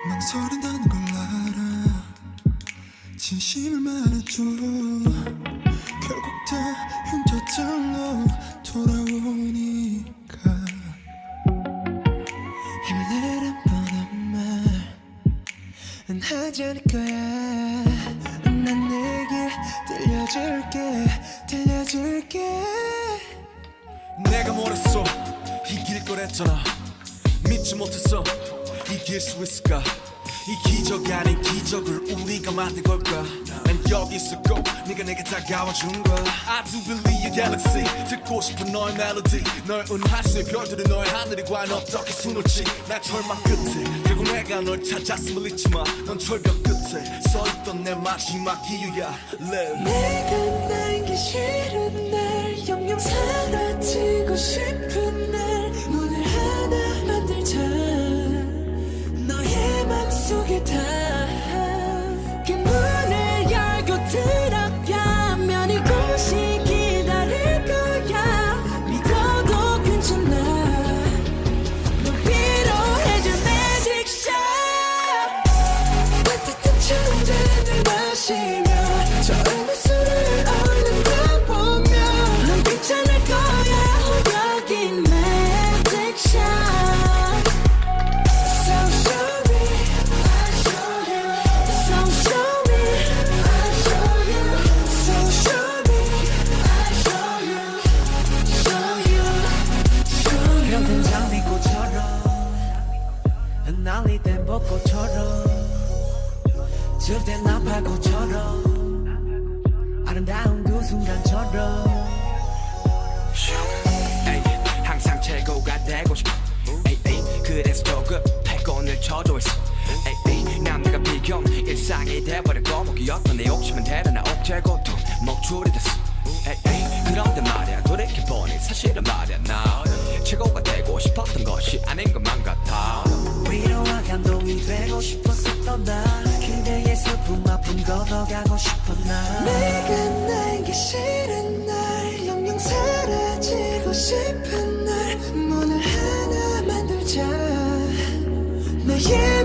망설인다는 걸 알아. 진심을 말해줘. 결국 다 흉터들로 돌아오니까. 힘을 내란 뻔한 말은 하지 않을 거야. 난 내게 들려줄게. 내가 뭐랬어 이길 거랬잖아. 믿지 못했어 이길 수 있을까. 이 기적이 아닌 기적을 우리가 만든 걸까. 난 여기 있었고 네가 내게 다가와준 거야. I do believe your galaxy. 듣고 싶은 너의 멜로디. 널 은할 수의 별들은 너의 하늘이 과연 어떻게 수놓지. 나 절망 끝에 결국 내가 널 찾았음을 잊지마. 넌 절벽 끝에 서있던 내 마지막 이유야. Live. 내가 남기 싫은 날 영영 사라지고 싶은 날 문을 하나 만들자. 너의 맘속에 그 문을 열고 들어가면 이곳이 기다릴 거야. 믿어도 괜찮아. 널 위로해줄 magic shot. 따뜻한 천잔을 마시며 저음의 술을 얼른 다 보며 넌 괜찮을 거야. 여기 magic shot. So sorry, I show you. So sorry, I show you. So sorry, I show you. Show you. 병든 장미꽃처럼 날리던 벚꽃처럼 질때 나팔꽃처럼 아름다운 그 순간처럼 에이, 항상 최고가 되고 싶어. 에이, 에이, 그래서 조급해 꼰을 쳐줘 있어. 에이, 에이, 남들과 비교 일상이 돼버렸고 목이었던 내 욕심은 대단한 억제 고통 목줄이 됐어. 에이, 에이, 그런데 말야 돌이켜보니 사실은 말야 나 최고가 되고 싶었던 것이 아닌 것만 같아. 위로와 감동이 되고 싶었었던 나 그대의 슬픔 아픔 걷어가고 싶어 나. 내가 날기 싫은 날 영영 사라지고 싶은 날 문을 하나 만들자. 너의